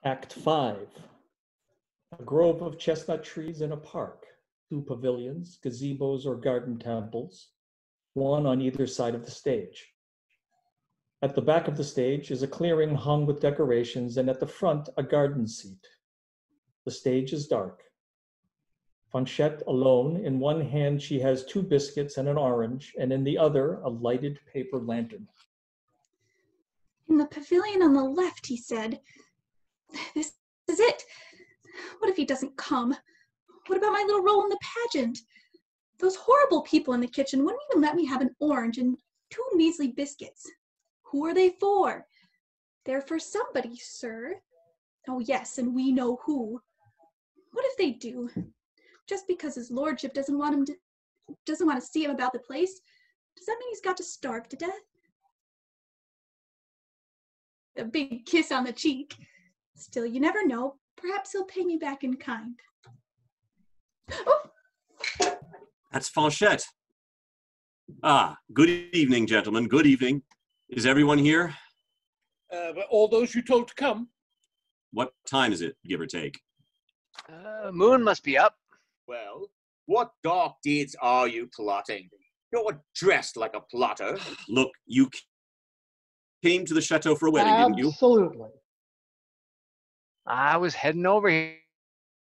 Act 5. A grove of chestnut trees in a park, 2 pavilions, gazebos or garden temples, one on either side of the stage. At the back of the stage is a clearing hung with decorations, and at the front, a garden seat. The stage is dark. Fanchette alone, in one hand she has 2 biscuits and an orange, and in the other, a lighted paper lantern. In the pavilion on the left, he said. This is it. What if he doesn't come? What about my little role in the pageant? Those horrible people in the kitchen wouldn't even let me have an orange and 2 measly biscuits. Who are they for? They're for somebody, sir. Oh yes, and we know who. What if they do? Just because his lordship doesn't want to see him about the place, does that mean he's got to starve to death? A big kiss on the cheek. Still, you never know. Perhaps he'll pay me back in kind. Oh! That's Fanchette. Ah, good evening, gentlemen. Good evening. Is everyone here? All those you told to come. What time is it, give or take? Moon must be up. Well, what dark deeds are you plotting? You're dressed like a plotter. Look, you came to the chateau for a wedding, didn't you? Absolutely. I was heading over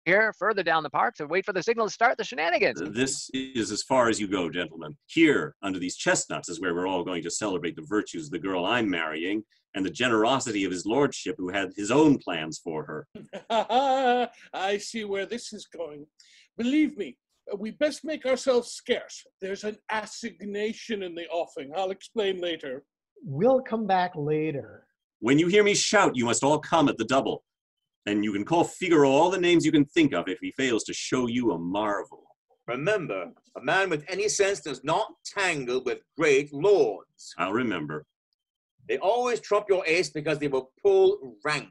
here further down the park to wait for the signal to start the shenanigans. This is as far as you go, gentlemen. Here, under these chestnuts, is where we're all going to celebrate the virtues of the girl I'm marrying and the generosity of his lordship, who had his own plans for her. I see where this is going. Believe me, we best make ourselves scarce. There's an assignation in the offing. I'll explain later. We'll come back later. When you hear me shout, you must all come at the double. And you can call Figaro all the names you can think of if he fails to show you a marvel. Remember, a man with any sense does not tangle with great lords. I'll remember. They always trump your ace because they will pull rank.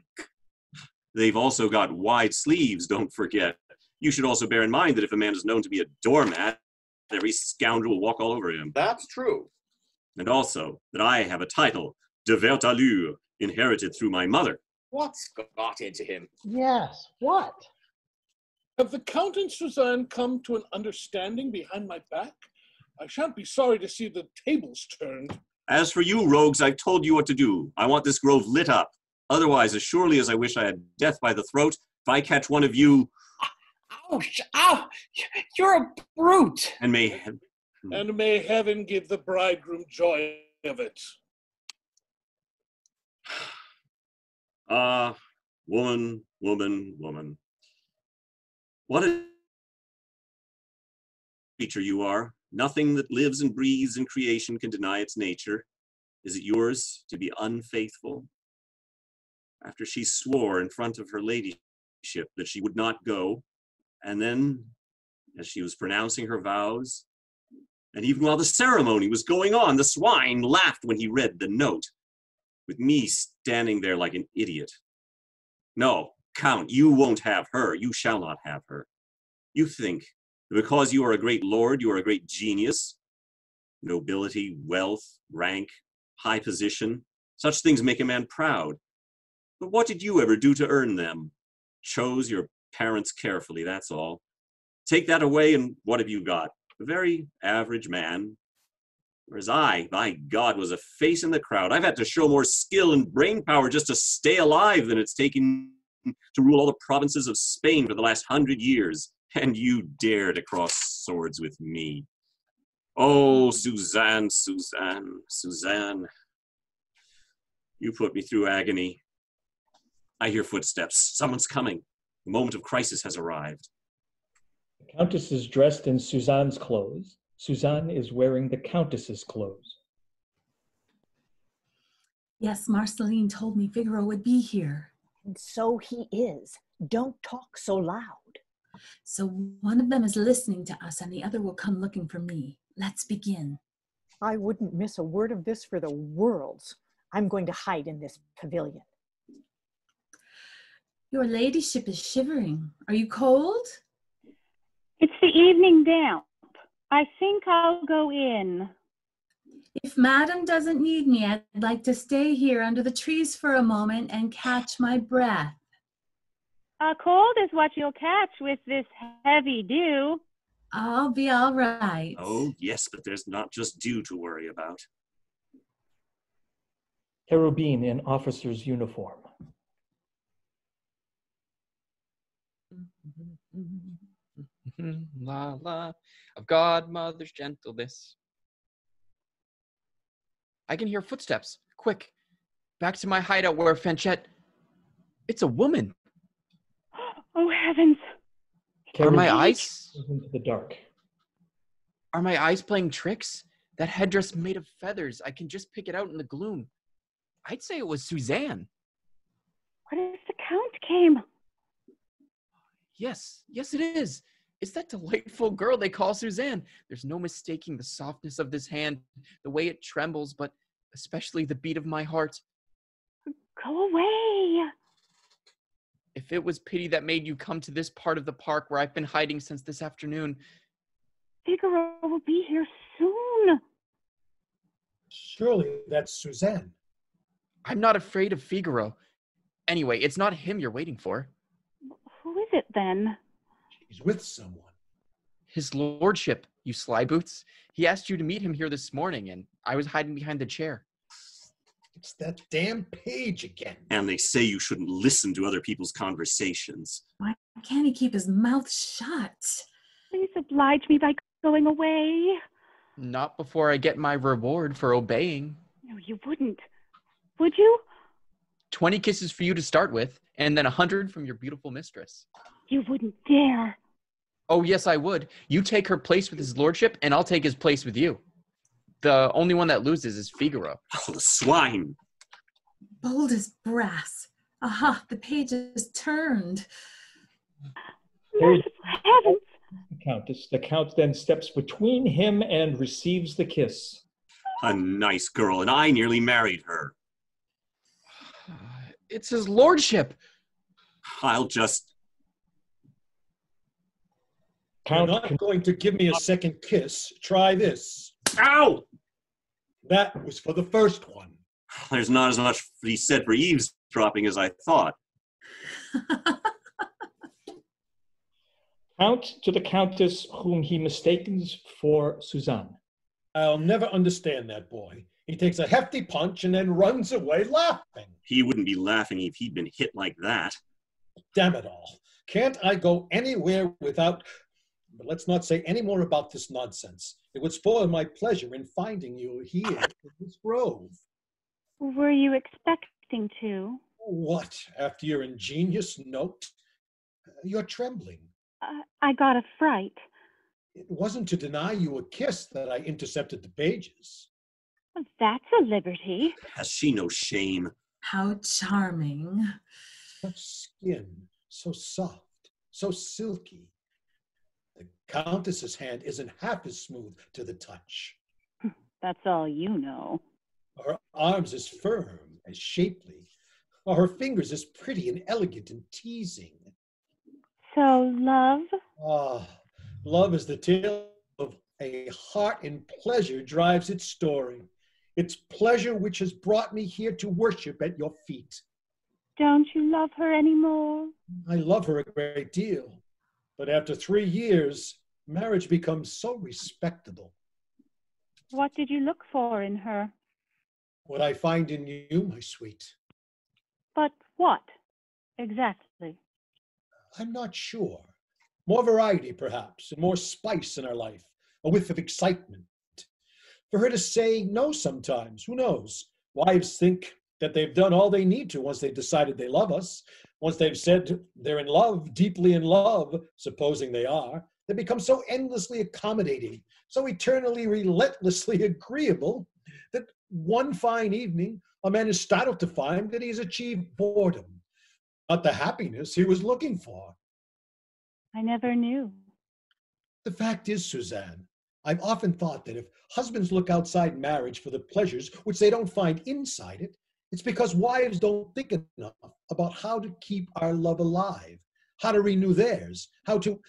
They've also got wide sleeves, don't forget. You should also bear in mind that if a man is known to be a doormat, every scoundrel will walk all over him. That's true. And also that I have a title, de Vertalure, inherited through my mother. What's got into him? Yes, what? Have the Count and Suzanne come to an understanding behind my back? I shan't be sorry to see the tables turned. As for you, rogues, I've told you what to do. I want this grove lit up. Otherwise, as surely as I wish I had death by the throat, if I catch one of you... Ouch! Ow! You're a brute! And may heaven give the bridegroom joy of it. Ah, woman, woman, woman. What a creature you are. Nothing that lives and breathes in creation can deny its nature. Is it yours to be unfaithful? After she swore in front of her ladyship that she would not go, and then, as she was pronouncing her vows, and even while the ceremony was going on, the swine laughed when he read the note, with me standing there like an idiot. No, Count, you won't have her. You shall not have her. You think that because you are a great lord, you are a great genius, nobility, wealth, rank, high position, such things make a man proud. But what did you ever do to earn them? Chose your parents carefully, that's all. Take that away and what have you got? A very average man. Whereas I, by God, was a face in the crowd. I've had to show more skill and brain power just to stay alive than it's taken to rule all the provinces of Spain for the last 100 years. And you dare to cross swords with me. Oh, Suzanne, Suzanne, Suzanne. You put me through agony. I hear footsteps. Someone's coming. The moment of crisis has arrived. The Countess is dressed in Suzanne's clothes. Suzanne is wearing the Countess's clothes. Yes, Marceline told me Figaro would be here. And so he is. Don't talk so loud. So one of them is listening to us and the other will come looking for me. Let's begin. I wouldn't miss a word of this for the worlds. I'm going to hide in this pavilion. Your ladyship is shivering. Are you cold? It's the evening damp. I think I'll go in. If Madam doesn't need me, I'd like to stay here under the trees for a moment and catch my breath. A cold is what you'll catch with this heavy dew. I'll be all right. Oh, yes, but there's not just dew to worry about. Cherubin in officer's uniform. La la of godmother's gentleness. I can hear footsteps. Quick, back to my hideout where Fanchette. It's a woman. Oh heavens! Are my eyes? Into the dark. Are my eyes playing tricks? That headdress made of feathers. I can just pick it out in the gloom. I'd say it was Suzanne. What if the Count came? Yes, it is. It's that delightful girl they call Suzanne. There's no mistaking the softness of this hand, the way it trembles, but especially the beat of my heart. Go away. If it was pity that made you come to this part of the park where I've been hiding since this afternoon. Figaro will be here soon. Surely that's Suzanne. I'm not afraid of Figaro. Anyway, it's not him you're waiting for. Who is it then? He's with someone. His lordship, you sly boots. He asked you to meet him here this morning, and I was hiding behind the chair. It's that damn page again. And they say you shouldn't listen to other people's conversations. Why can't he keep his mouth shut? Please oblige me by going away. Not before I get my reward for obeying. No, you wouldn't. Would you? 20 kisses for you to start with, and then 100 from your beautiful mistress. You wouldn't dare. Oh, yes, I would. You take her place with his lordship, and I'll take his place with you. The only one that loses is Figaro. Oh, the swine! Bold as brass. Aha, the page is turned. Merciful heavens! Countess. The Count then steps between him and receives the kiss. A nice girl, and I nearly married her. It's his lordship. I'll just... You're not going to give me a second kiss. Try this. Ow! That was for the first one. There's not as much to be said for eavesdropping as I thought. Count to the Countess, whom he mistakes for Suzanne. I'll never understand that boy. He takes a hefty punch and then runs away laughing. He wouldn't be laughing if he'd been hit like that. Damn it all. Can't I go anywhere without... But let's not say any more about this nonsense. It would spoil my pleasure in finding you here in this grove. Were you expecting to? What, after your ingenious note? You're trembling. I got a fright. It wasn't to deny you a kiss that I intercepted the pages. That's a liberty. Has she no shame? How charming. Such skin, so soft, so silky. The Countess's hand isn't half as smooth to the touch. That's all you know. Her arms as firm, as shapely. Or her fingers as pretty and elegant and teasing. So, love? Ah, love is the tale of a heart in pleasure drives its story. It's pleasure which has brought me here to worship at your feet. Don't you love her anymore? I love her a great deal. But after 3 years, marriage becomes so respectable. What did you look for in her? What I find in you, my sweet. But what, exactly? I'm not sure. More variety, perhaps, and more spice in our life, a whiff of excitement. For her to say no sometimes, who knows? Wives think that they've done all they need to once they've decided they love us. Once they've said they're in love, deeply in love, supposing they are, they become so endlessly accommodating, so eternally, relentlessly agreeable, that one fine evening, a man is startled to find that he's achieved boredom, not the happiness he was looking for. I never knew. The fact is, Suzanne, I've often thought that if husbands look outside marriage for the pleasures which they don't find inside it, it's because wives don't think enough about how to keep our love alive, how to renew theirs, how to,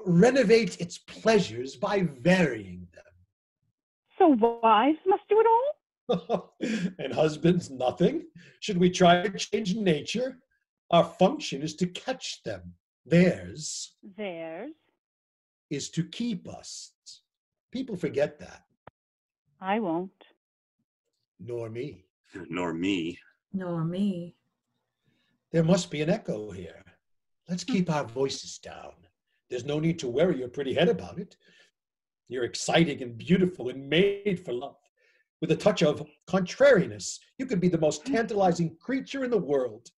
renovate its pleasures by varying them. So wives must do it all? And husbands nothing? Should we try to change nature? Our function is to catch them. Theirs Theirs? is to keep us. People forget that. I won't. Nor me. Nor me. Nor me. There must be an echo here. Let's keep our voices down. There's no need to worry your pretty head about it. You're exciting and beautiful and made for love. With a touch of contrariness, you could be the most tantalizing creature in the world.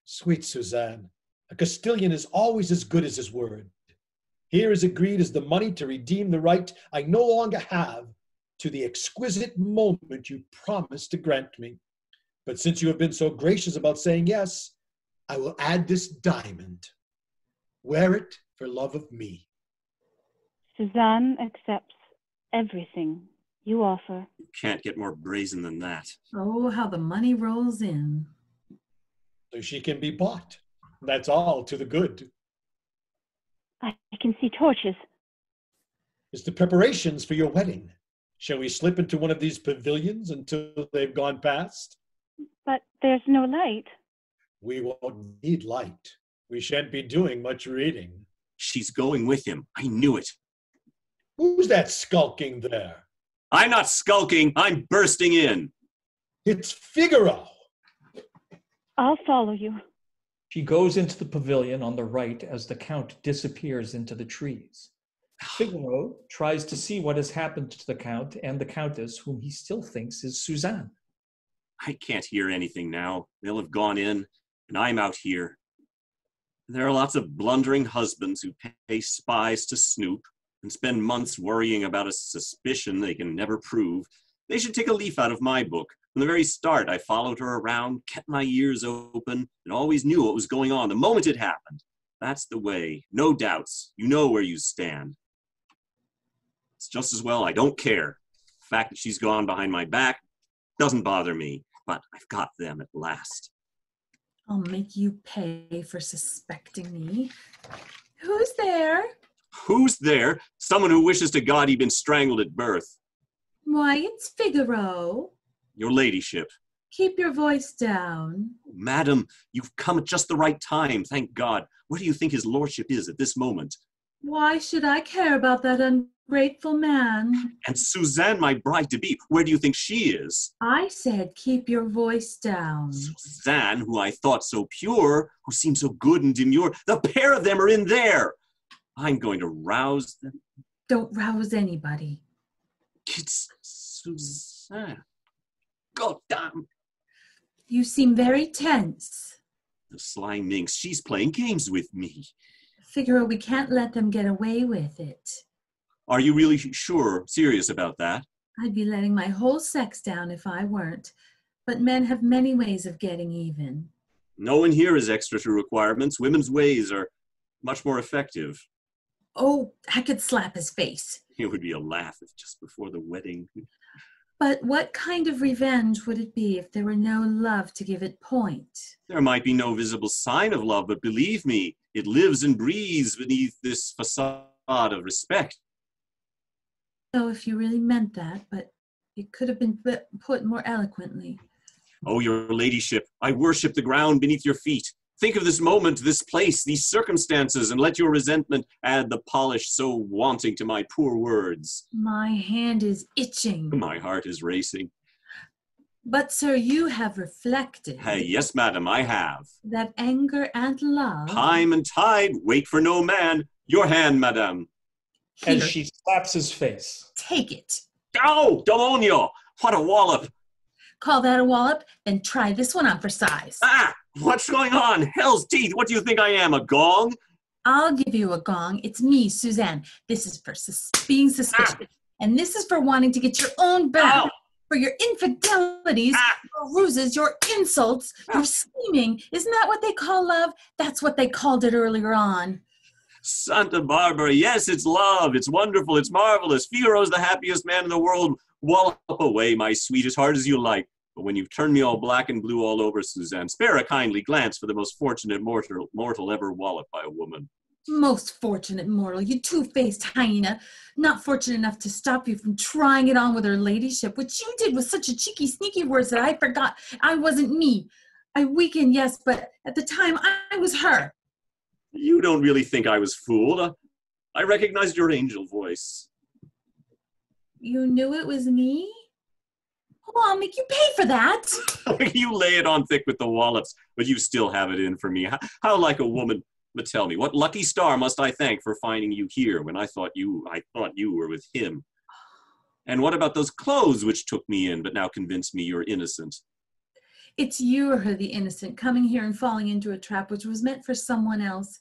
Sweet Suzanne, a Castilian is always as good as his word. Here is agreed as the money to redeem the right I no longer have to the exquisite moment you promised to grant me. But since you have been so gracious about saying yes, I will add this diamond. Wear it for love of me. Suzanne accepts everything you offer. Can't get more brazen than that. Oh, how the money rolls in. So she can be bought. That's all to the good. I can see torches. It's the preparations for your wedding. Shall we slip into one of these pavilions until they've gone past? But there's no light. We won't need light. We shan't be doing much reading. She's going with him. I knew it. Who's that skulking there? I'm not skulking. I'm bursting in. It's Figaro. I'll follow you. She goes into the pavilion on the right as the Count disappears into the trees. Figaro tries to see what has happened to the Count and the Countess, whom he still thinks is Suzanne. I can't hear anything now. They'll have gone in, and I'm out here. There are lots of blundering husbands who pay spies to snoop and spend months worrying about a suspicion they can never prove. They should take a leaf out of my book. From the very start, I followed her around, kept my ears open, and always knew what was going on the moment it happened. That's the way. No doubts. You know where you stand. It's just as well I don't care. The fact that she's gone behind my back doesn't bother me, but I've got them at last. I'll make you pay for suspecting me. Who's there? Who's there? Someone who wishes to God he'd been strangled at birth. Why, it's Figaro. Your ladyship. Keep your voice down. Madam, you've come at just the right time, thank God. Where do you think his lordship is at this moment? Why should I care about that ungrateful man? And Suzanne, my bride-to-be, where do you think she is? I said keep your voice down. Suzanne, who I thought so pure, who seemed so good and demure, the pair of them are in there. I'm going to rouse them. Don't rouse anybody. It's Suzanne. God damn. You seem very tense. The sly minx, she's playing games with me. Figaro, we can't let them get away with it. Are you really sure, serious about that? I'd be letting my whole sex down if I weren't. But men have many ways of getting even. No one here is extra to requirements. Women's ways are much more effective. Oh, I could slap his face. It would be a laugh if just before the wedding. But what kind of revenge would it be if there were no love to give it point? There might be no visible sign of love, but believe me, it lives and breathes beneath this facade of respect. So if you really meant that, but it could have been put more eloquently. Oh, your ladyship, I worship the ground beneath your feet. Think of this moment, this place, these circumstances, and let your resentment add the polish so wanting to my poor words. My hand is itching. My heart is racing. But, sir, you have reflected. Hey, yes, madam, I have. That anger and love. Time and tide, wait for no man. Your hand, madam. As she slaps his face. Take it. Oh, demonio! What a wallop! Call that a wallop? Then try this one on for size. Ah! What's going on? Hell's teeth! What do you think I am, a gong? I'll give you a gong. It's me, Suzanne. This is for being suspicious. Ah. And this is for wanting to get your own back. Ow. For your infidelities, your ruses, your insults, your scheming. Isn't that what they call love? That's what they called it earlier on. Santa Barbara, yes, it's love. It's wonderful. It's marvelous. Figaro's the happiest man in the world. Wallop away, my sweet, as hard as you like. But when you've turned me all black and blue all over, Suzanne, spare a kindly glance for the most fortunate mortal ever walloped by a woman. Most fortunate mortal, you two-faced hyena. Not fortunate enough to stop you from trying it on with her ladyship, which you did with such a cheeky, sneaky words that I forgot I wasn't me. I weakened, yes, but at the time I was her. You don't really think I was fooled. I recognized your angel voice. You knew it was me? Oh, I'll make you pay for that. You lay it on thick with the wallops, but you still have it in for me. How like a woman. But tell me, what lucky star must I thank for finding you here when I thought you were with him? And what about those clothes which took me in, but now convince me you're innocent? It's you who are the innocent, coming here and falling into a trap which was meant for someone else.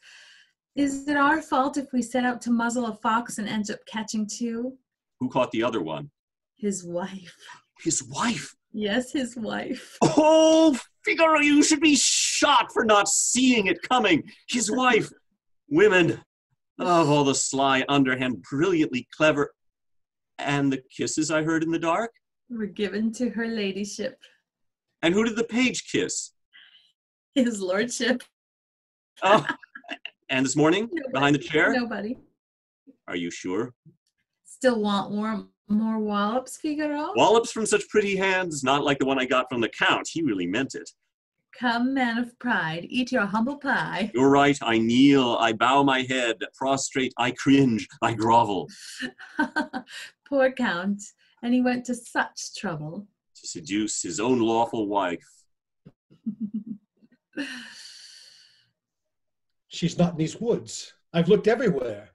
Is it our fault if we set out to muzzle a fox and end up catching two? Who caught the other one? His wife. His wife? Yes, his wife. Oh, Figaro, you should be shot for not seeing it coming. His wife. Women. Oh, all the sly, underhand, brilliantly clever. And the kisses I heard in the dark? Were given to her ladyship. And who did the page kiss? His lordship. Oh, and this morning, Nobody. behind the chair? Nobody. Are you sure? Still want more wallops, Figaro? Wallops from such pretty hands, not like the one I got from the Count. He really meant it. Come, man of pride, eat your humble pie. You're right. I kneel, I bow my head, prostrate, I cringe, I grovel. Poor Count, and he went to such trouble. To seduce his own lawful wife. She's not in these woods. I've looked everywhere.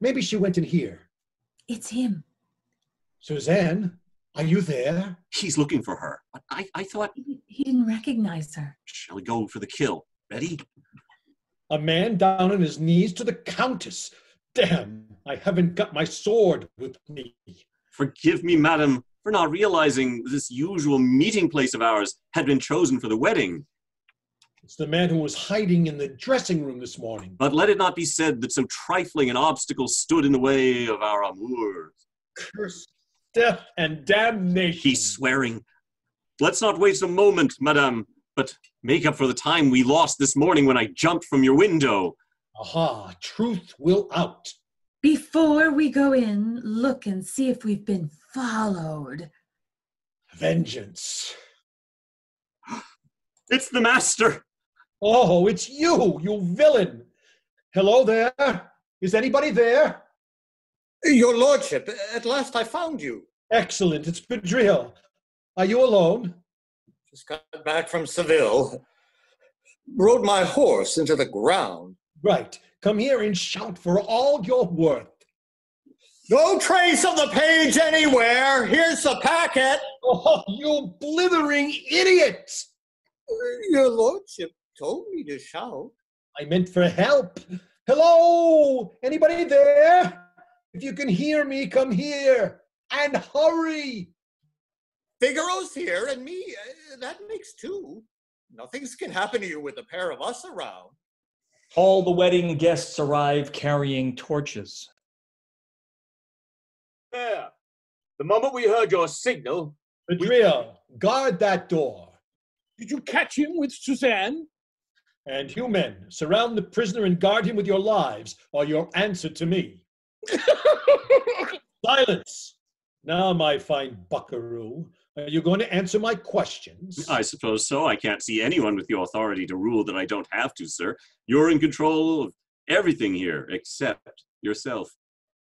Maybe she went in here. It's him. Suzanne, are you there? He's looking for her. I thought... He didn't recognize her. Shall we go for the kill? Ready? A man down on his knees to the Countess. Damn, I haven't got my sword with me. Forgive me, madam, for not realizing this usual meeting place of ours had been chosen for the wedding. It's the man who was hiding in the dressing room this morning. But let it not be said that so trifling an obstacle stood in the way of our amours. Curse, death, and damnation. He's swearing. Let's not waste a moment, madame, but make up for the time we lost this morning when I jumped from your window. Aha, truth will out. Before we go in, look and see if we've been followed. Vengeance. It's the master. Oh, it's you, you villain. Hello there. Is anybody there? Your lordship, at last I found you. Excellent, it's Brid'Oison. Are you alone? Just got back from Seville. Rode my horse into the ground. Right. Come here and shout for all you're worth. No trace of the page anywhere. Here's the packet. Oh, you blithering idiot! Your lordship told me to shout. I meant for help. Hello? Anybody there? If you can hear me, come here. And hurry. Figaro's here and me. That makes two. Nothing's can happen to you with a pair of us around. All the wedding guests arrive carrying torches. There. The moment we heard your signal... Brid'Oison, guard that door. Did you catch him with Suzanne? And you men, surround the prisoner and guard him with your lives, or your answer to me. Silence! Now, my fine buckaroo, are you going to answer my questions? I suppose so. I can't see anyone with the authority to rule that I don't have to, sir. You're in control of everything here, except yourself.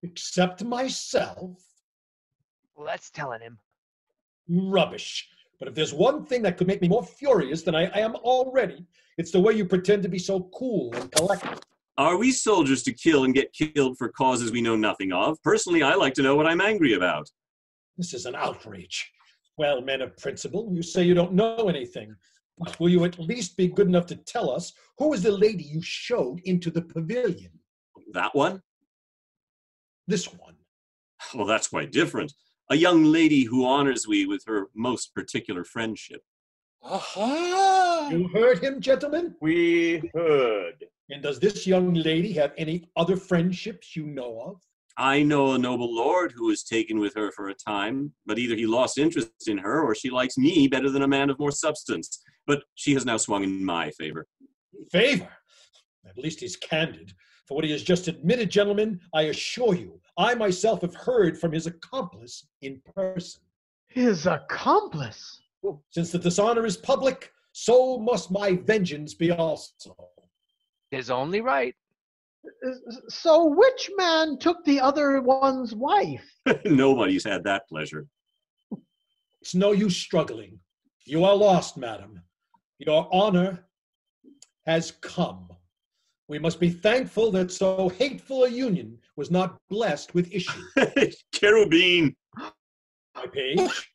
Except myself? Well, that's telling him. Rubbish. But if there's one thing that could make me more furious than I am already, it's the way you pretend to be so cool and collected. Are we soldiers to kill and get killed for causes we know nothing of? Personally, I like to know what I'm angry about. This is an outrage. Well, men of principle, you say you don't know anything. Will you at least be good enough to tell us who is the lady you showed into the pavilion? That one? This one. Well, that's quite different. A young lady who honors we with her most particular friendship. Aha! You heard him, gentlemen? We heard. And does this young lady have any other friendships you know of? I know a noble lord who was taken with her for a time, but either he lost interest in her or she likes me better than a man of more substance. But she has now swung in my favor. Favor? At least he's candid. For what he has just admitted, gentlemen, I assure you, I myself have heard from his accomplice in person. His accomplice? Since the dishonor is public, so must my vengeance be also. 'Tis only right. So which man took the other one's wife? Nobody's had that pleasure. It's no use struggling. You are lost, madam. Your honor has come. We must be thankful that so hateful a union was not blessed with issue. Cherubin! My page?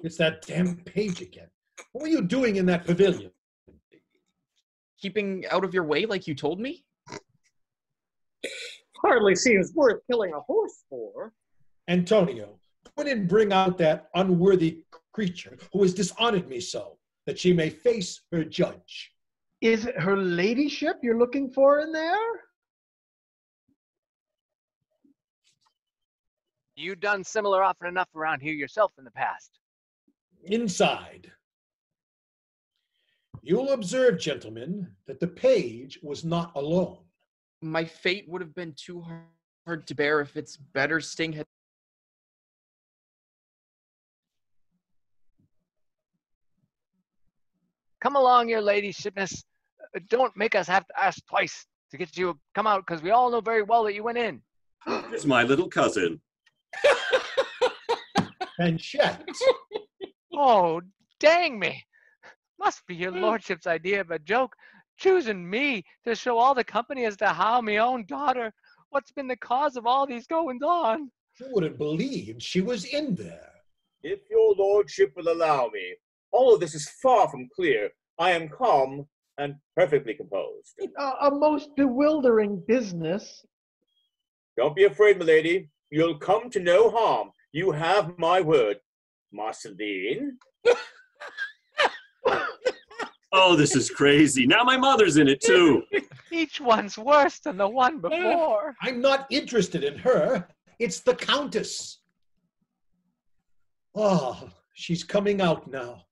It's that damn page again. What were you doing in that pavilion? Keeping out of your way like you told me? Hardly seems worth killing a horse for. Antonio, go and bring out that unworthy creature who has dishonored me so, that she may face her judge. Is it her ladyship you're looking for in there? You done similar often enough around here yourself in the past. Inside. You'll observe, gentlemen, that the page was not alone. My fate would have been too hard to bear if its better sting had... Come along, your ladyshipness. Don't make us have to ask twice to get you to come out, because we all know very well that you went in. It's my little cousin. Fanchette. Oh, dang me. Must be your lordship's idea of a joke, choosing me to show all the company as to how my own daughter, what's been the cause of all these goings on. Who would have believed she was in there? If your lordship will allow me, all of this is far from clear. I am calm and perfectly composed. A most bewildering business. Don't be afraid, milady. You'll come to no harm. You have my word. Marceline? Oh, this is crazy. Now my mother's in it too. Each one's worse than the one before. I'm not interested in her. It's the Countess. Oh, she's coming out now.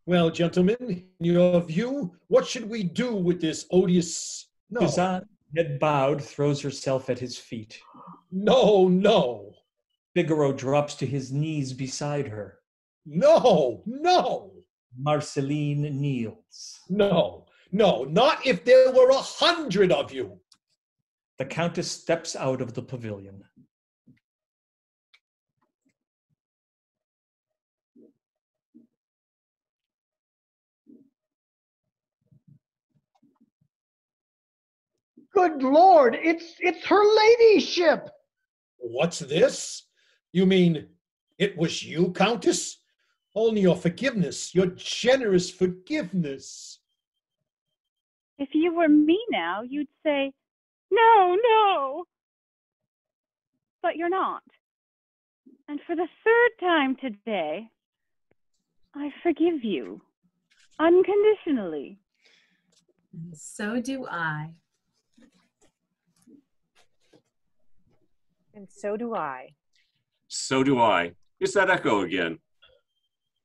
Well, gentlemen, in your view, what should we do with this odious... No. Suzanne, head bowed, throws herself at his feet. No, no. Figaro drops to his knees beside her. No, no. Marceline kneels. No, no, not if there were 100 of you. The Countess steps out of the pavilion. Good Lord, it's her ladyship. What's this? You mean it was you, Countess? Only your forgiveness, your generous forgiveness. If you were me now, you'd say, no, no. But you're not. And for the third time today, I forgive you. Unconditionally. So do I. And so do I. So do I. It's that echo again.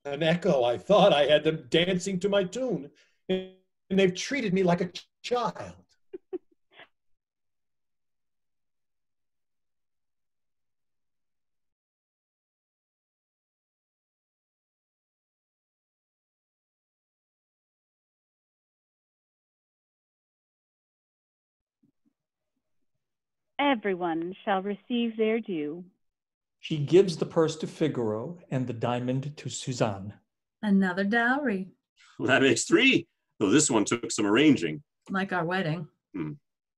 An echo. I thought I had them dancing to my tune, and they've treated me like a child. Everyone shall receive their due. She gives the purse to Figaro and the diamond to Suzanne. Another dowry. Well, that makes 3, though this one took some arranging. Like our wedding.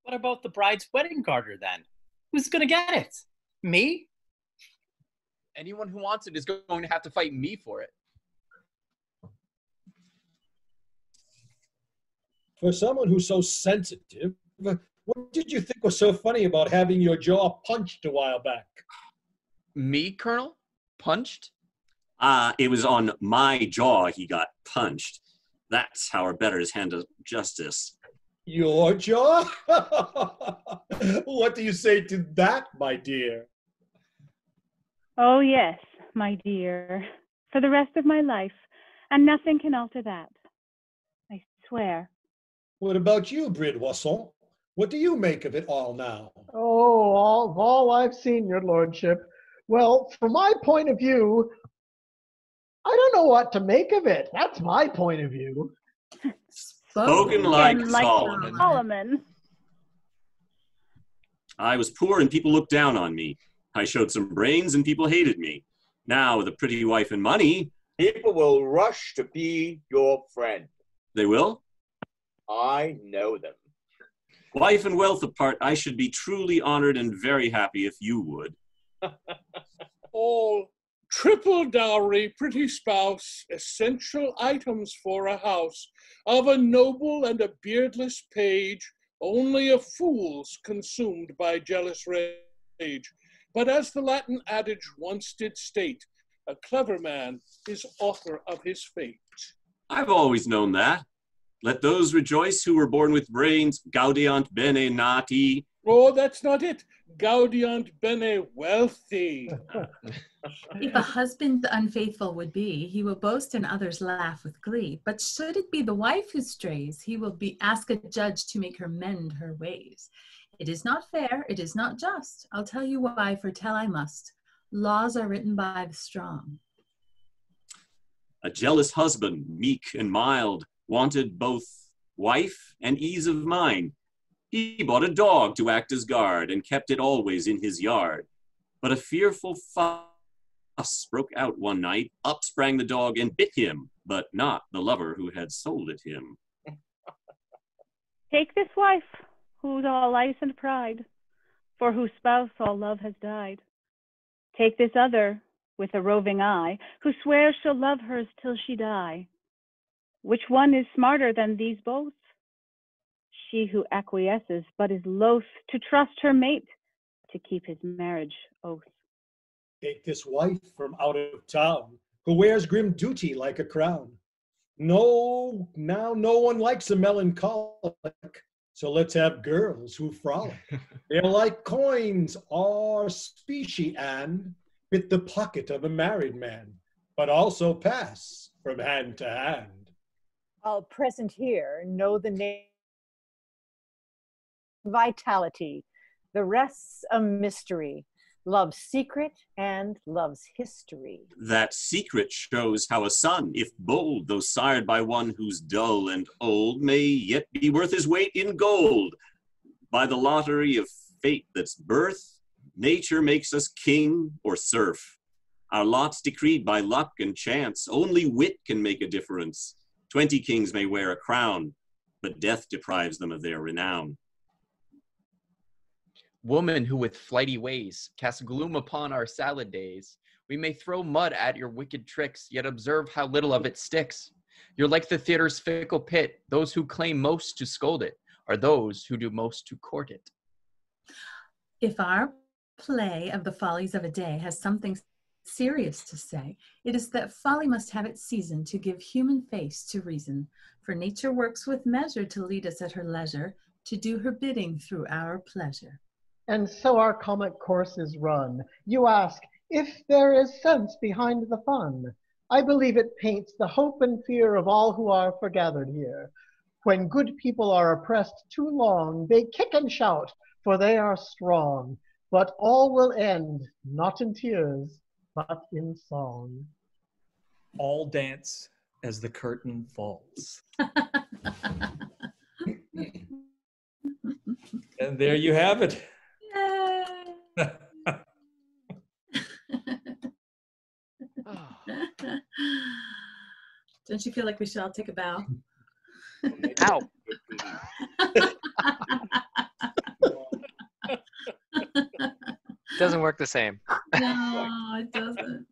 What about the bride's wedding garter then? Who's going to get it? Me? Anyone who wants it is going to have to fight me for it. For someone who's so sensitive, what did you think was so funny about having your jaw punched a while back? Me, Colonel? Punched? It was on my jaw he got punched. That's how our betters handle justice. Your jaw? What do you say to that, my dear? Oh, yes, my dear. For the rest of my life. And nothing can alter that. I swear. What about you, Brid'Oison? What do you make of it all now? Oh, all I've seen, your lordship. Well, from my point of view, I don't know what to make of it. That's my point of view. Spoken like Like Solomon. Solomon. I was poor and people looked down on me. I showed some brains and people hated me. Now with a pretty wife and money, people will rush to be your friend. They will? I know them. Wife and wealth apart, I should be truly honored and very happy if you would. All triple dowry, pretty spouse, essential items for a house, of a noble and a beardless page, only a fool's consumed by jealous rage. But as the Latin adage once did state, a clever man is author of his fate. I've always known that. Let those rejoice who were born with brains, gaudiant bene nati. Oh, that's not it. Gaudiant bene wealthy. If a husband unfaithful would be, he will boast and others laugh with glee. But should it be the wife who strays, he will ask a judge to make her mend her ways. It is not fair, it is not just. I'll tell you why, for tell I must. Laws are written by the strong. A jealous husband, meek and mild, wanted both wife and ease of mind. He bought a dog to act as guard and kept it always in his yard. But a fearful fuss broke out one night. Up sprang the dog and bit him, but not the lover who had sold it him. Take this wife, who's all ice and pride, for whose spouse all love has died. Take this other, with a roving eye, who swears she'll love hers till she die. Which one is smarter than these both? She who acquiesces, but is loath to trust her mate to keep his marriage oath. Take this wife from out of town, who wears grim duty like a crown. No, now no one likes a melancholic, so let's have girls who frolic. They're like coins or specie and fit the pocket of a married man, but also pass from hand to hand. I'll present here know the name vitality. The rest's a mystery. Love's secret and love's history. That secret shows how a son, if bold, though sired by one who's dull and old, may yet be worth his weight in gold. By the lottery of fate that's birth, nature makes us king or serf. Our lot's decreed by luck and chance. Only wit can make a difference. 20 kings may wear a crown, but death deprives them of their renown. Woman who with flighty ways casts gloom upon our salad days. We may throw mud at your wicked tricks, yet observe how little of it sticks. You're like the theater's fickle pit. Those who claim most to scold it are those who do most to court it. If our play of the follies of a day has something serious to say, it is that folly must have its season to give human face to reason. For nature works with measure to lead us at her leisure, to do her bidding through our pleasure. And so our comic course is run. You ask if there is sense behind the fun. I believe it paints the hope and fear of all who are forgathered here. When good people are oppressed too long, they kick and shout, for they are strong. But all will end, not in tears, but in song. All dance as the curtain falls. And there you have it. Don't you feel like we should all take a bow? Ow. Doesn't work the same. No, it doesn't.